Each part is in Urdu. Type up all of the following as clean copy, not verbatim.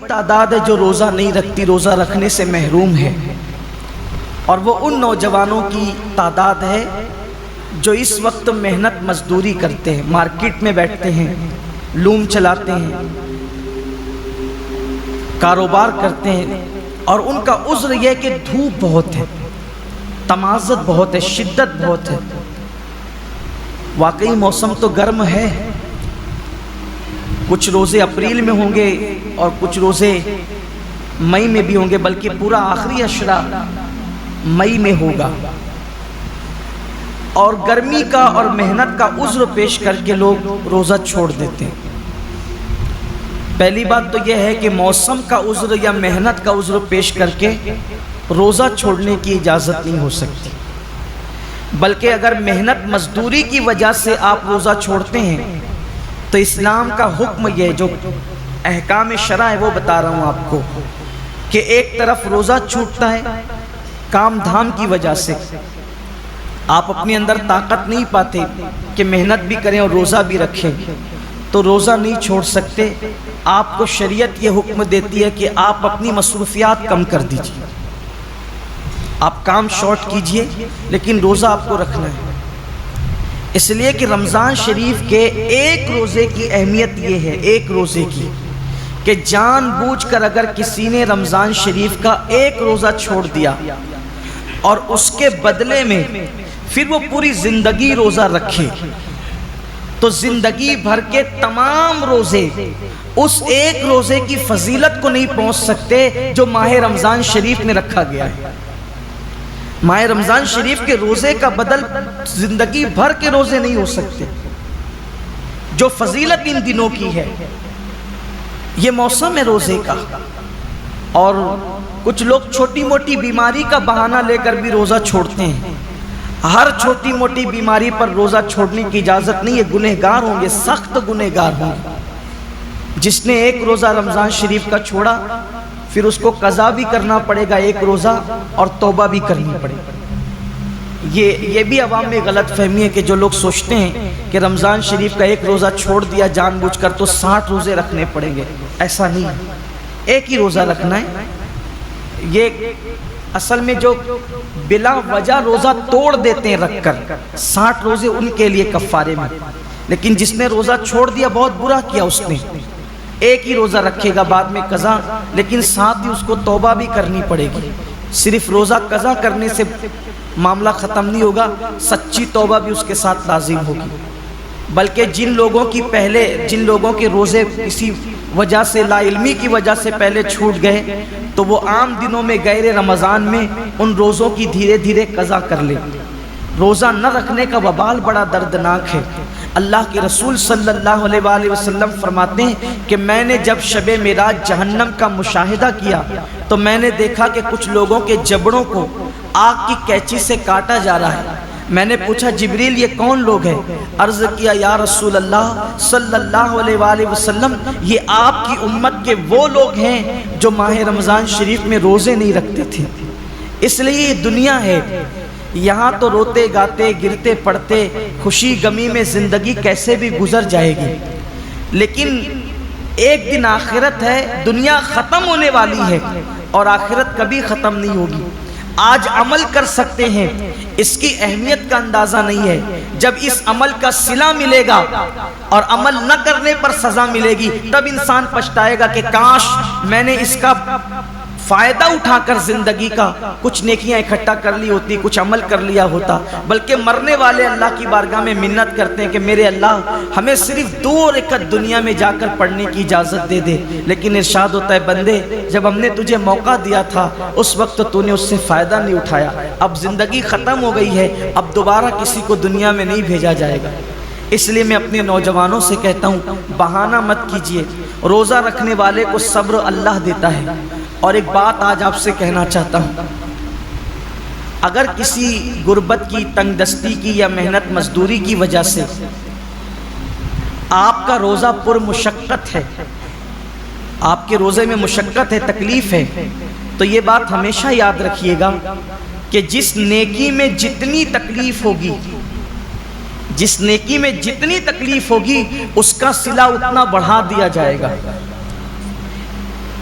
تعداد ہے جو روزہ نہیں رکھتی، روزہ رکھنے سے محروم ہے، اور وہ ان نوجوانوں کی تعداد ہے جو اس وقت محنت مزدوری کرتے ہیں، مارکیٹ میں بیٹھتے ہیں، لوم چلاتے ہیں، کاروبار کرتے ہیں، اور ان کا عذر یہ کہ دھوپ بہت ہے، تمازت بہت ہے، شدت بہت ہے۔ واقعی موسم تو گرم ہے، کچھ روزے اپریل میں ہوں گے اور کچھ روزے مئی میں بھی ہوں گے، بلکہ پورا آخری عشرہ مئی میں ہوگا، اور گرمی کا اور محنت کا عذر پیش کر کے لوگ روزہ چھوڑ دیتے ہیں۔ پہلی بات تو یہ ہے کہ موسم کا عذر یا محنت کا عذر پیش کر کے روزہ چھوڑنے کی اجازت نہیں ہو سکتی، بلکہ اگر محنت مزدوری کی وجہ سے آپ روزہ چھوڑتے ہیں تو اسلام کا حکم یہ جو احکام شرع ہے وہ بتا رہا ہوں آپ کو، کہ ایک طرف روزہ چھوٹتا ہے کام دھام کی وجہ سے، آپ اپنے اندر طاقت نہیں پاتے کہ محنت بھی کریں اور روزہ بھی رکھیں، تو روزہ نہیں چھوڑ سکتے۔ آپ کو شریعت یہ حکم دیتی ہے کہ آپ اپنی مصروفیات کم کر دیجیے، آپ کام شارٹ کیجئے، لیکن روزہ آپ کو رکھنا ہے۔ اس لیے کہ رمضان شریف کے ایک روزے کی اہمیت یہ ہے، ایک روزے کی، کہ جان بوجھ کر اگر کسی نے رمضان شریف کا ایک روزہ چھوڑ دیا اور اس کے بدلے میں پھر وہ پوری زندگی روزہ رکھے، تو زندگی بھر کے تمام روزے اس ایک روزے کی فضیلت کو نہیں پہنچ سکتے جو ماہ رمضان شریف میں رکھا گیا ہے۔ ماہ رمضان شریف کے روزے کا بدل زندگی بھر کے روزے نہیں ہو سکتے، جو فضیلت ان دنوں کی ہے۔ یہ موسم ہے روزے کا، اور کچھ لوگ چھوٹی موٹی بیماری کا بہانہ لے کر بھی روزہ چھوڑتے ہیں۔ ہر چھوٹی موٹی بیماری پر روزہ چھوڑنے کی اجازت نہیں ہے، گنہگار ہوں گے، سخت گنہگار ہوں گے۔ جس نے ایک روزہ رمضان شریف کا چھوڑا پھر اس کو قضا بھی کرنا پڑے گا ایک روزہ، اور توبہ بھی کرنی پڑے گا۔ یہ بھی عوام میں غلط فہمی ہے کہ جو لوگ سوچتے ہیں کہ رمضان شریف کا ایک روزہ چھوڑ دیا جان بوجھ کر تو 60 روزے رکھنے پڑیں گے، ایسا نہیں ہے، ایک ہی روزہ رکھنا ہے۔ یہ اصل میں جو بلا وجہ روزہ توڑ دیتے ہیں رکھ کر، 60 روزے ان کے لیے کفارے میں، لیکن جس نے روزہ چھوڑ دیا بہت برا کیا، اس نے ایک ہی روزہ رکھے گا بعد میں قضا، لیکن ساتھ ہی اس کو توبہ بھی کرنی پڑے گی۔ صرف روزہ قضا کرنے سے معاملہ ختم نہیں ہوگا، سچی توبہ بھی اس کے ساتھ لازم ہوگی۔ بلکہ جن لوگوں کے روزے کسی وجہ سے، لا علمی کی وجہ سے پہلے چھوٹ گئے، تو وہ عام دنوں میں غیر رمضان میں ان روزوں کی دھیرے دھیرے قضا کر لیں۔ روزہ نہ رکھنے کا وبال بڑا دردناک ہے۔ اللہ کے رسول صلی اللہ علیہ وآلہ وسلم فرماتے ہیں کہ میں نے جب شب معراج جہنم کا مشاہدہ کیا تو میں نے دیکھا کہ کچھ لوگوں کے جبڑوں کو آگ کی کینچی سے کاٹا جا رہا ہے۔ میں نے پوچھا جبریل یہ کون لوگ ہیں؟ عرض کیا یا رسول اللہ صلی اللہ علیہ وآلہ وسلم یہ آپ کی امت کے وہ لوگ ہیں جو ماہ رمضان شریف میں روزے نہیں رکھتے تھے۔ اس لیے یہ دنیا ہے، یہاں تو روتے گاتے گرتے پڑتے خوشی غمی میں زندگی کیسے بھی گزر جائے گی، لیکن ایک دن آخرت ہے، دنیا ختم ہونے والی ہے اور آخرت کبھی ختم نہیں ہوگی۔ آج عمل کر سکتے ہیں، اس کی اہمیت کا اندازہ نہیں ہے، جب اس عمل کا صلہ ملے گا اور عمل نہ کرنے پر سزا ملے گی تب انسان پچھتائے گا کہ کاش میں نے اس کا فائدہ اٹھا کر زندگی کا کچھ نیکیاں اکٹھا کر لی ہوتی، کچھ عمل کر لیا ہوتا۔ بلکہ مرنے والے اللہ کی بارگاہ میں منت کرتے ہیں کہ میرے اللہ ہمیں صرف 2 رکعت دنیا میں جا کر پڑھنے کی اجازت دے دے، لیکن ارشاد ہوتا ہے بندے جب ہم نے تجھے موقع دیا تھا اس وقت تو نے اس سے فائدہ نہیں اٹھایا، اب زندگی ختم ہو گئی ہے، اب دوبارہ کسی کو دنیا میں نہیں بھیجا جائے گا۔ اس لیے میں اپنے نوجوانوں سے کہتا ہوں بہانہ مت کیجیے، روزہ رکھنے والے کو صبر اللہ دیتا ہے۔ اور ایک بات آج آپ سے کہنا چاہتا ہوں، اگر کسی غربت کی، تنگ دستی کی یا محنت مزدوری کی وجہ سے آپ کا روزہ پر مشقت ہے، آپ کے روزے میں مشقت ہے، تکلیف ہے، تو یہ بات ہمیشہ یاد رکھیے گا کہ جس نیکی میں جتنی تکلیف ہوگی، جس نیکی میں جتنی تکلیف ہوگی اس کا صلہ اتنا بڑھا دیا جائے گا۔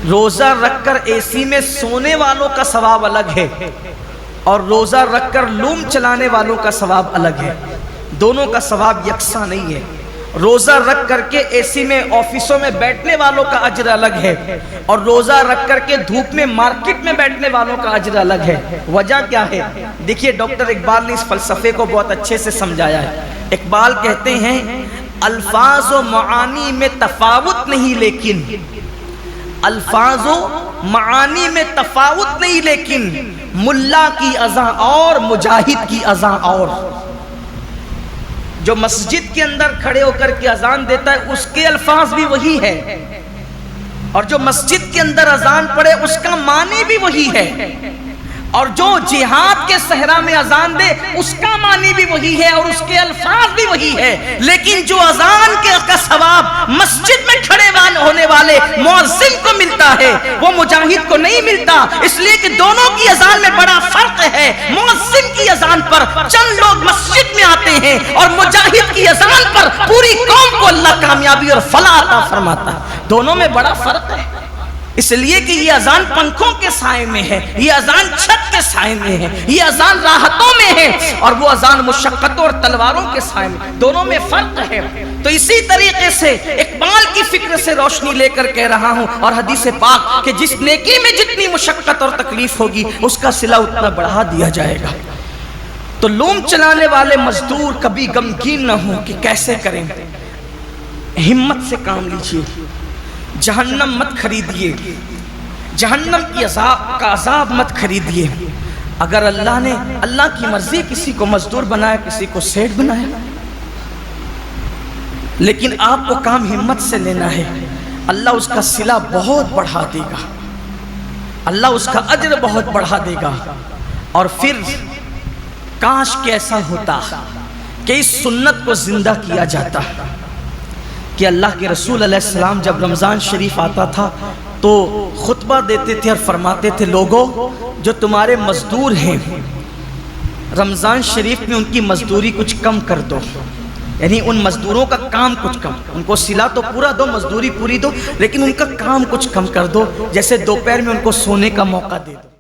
روزہ رکھ کر اے سی میں سونے والوں کا ثواب الگ ہے اور روزہ رکھ کر لوم چلانے والوں کا ثواب الگ ہے، دونوں کا ثواب یکساں نہیں ہے۔ روزہ رکھ کر کے اے سی میں آفسوں میں بیٹھنے والوں کا اجر الگ ہے اور روزہ رکھ کر کے دھوپ میں مارکیٹ میں بیٹھنے والوں کا اجر الگ ہے۔ وجہ کیا ہے؟ دیکھیے ڈاکٹر اقبال نے اس فلسفے کو بہت اچھے سے سمجھایا ہے۔ اقبال کہتے ہیں الفاظ و معانی میں تفاوت نہیں لیکن الفاظ و معانی میں تفاوت نہیں لیکن ملا کی اذاں اور مجاہد کی اذاں اور۔ جو مسجد کے اندر کھڑے ہو کر کے اذان دیتا ہے اس کے الفاظ بھی وہی ہے، اور جو مسجد کے اندر اذان پڑے اس کا معنی بھی وہی ہے، اور جو جہاد کے صحرا میں اذان دے اس کا معنی بھی وہی ہے اور اس کے الفاظ بھی وہی ہے۔ لیکن جو اذان کا ثواب مسجد میں کھڑے ہونے والے مؤذن کو ملتا ہے وہ مجاہد کو نہیں ملتا، اس لیے کہ دونوں کی اذان میں بڑا فرق ہے۔ مؤذن کی اذان پر چند لوگ مسجد میں آتے ہیں اور مجاہد کی اذان پر پوری قوم کو اللہ کامیابی اور فلاح عطا فرماتا ہے، دونوں میں بڑا فرق ہے۔ اس لیے کہ یہ اذان پنکھوں کے سائے میں ہے، یہ اذان چھت کے سائے میں ہے، یہ اذان راحتوں میں ہے، اور وہ اذان مشقتوں اور تلواروں کے سائے میں، دونوں میں فرق ہے۔ تو اسی طریقے سے اقبال کی فکر سے روشنی لے کر کہہ رہا ہوں، اور حدیث پاک کہ جس نیکی میں جتنی مشقت اور تکلیف ہوگی اس کا صلہ اتنا بڑھا دیا جائے گا۔ تو لوم چلانے والے مزدور کبھی غمگین نہ ہوں کہ کیسے کریں، ہمت سے کام لیجیے، جہنم مت خریدیے، جہنم کی کا عذاب مت خریدیے۔ اگر اللہ کی مرضی کسی کو مزدور بنایا، کسی کو سیٹ بنایا، لیکن آپ کو کام ہمت سے لینا ہے، اللہ اس کا صلہ بہت بڑھا دے گا، اللہ اس کا اجر بہت بڑھا دے گا۔ اور پھر کاش کہ ایسا ہوتا کہ اس سنت کو زندہ کیا جاتا کہ اللہ کے رسول علیہ السلام جب رمضان شریف آتا تھا تو خطبہ دیتے تھے اور فرماتے تھے لوگوں جو تمہارے مزدور ہیں رمضان شریف میں ان کی مزدوری کچھ کم کر دو، یعنی ان مزدوروں کا کام کچھ کم، ان کو صلہ تو پورا دو، مزدوری پوری دو، لیکن ان کا کام کچھ کم کر دو، جیسے دوپہر میں ان کو سونے کا موقع دے دو۔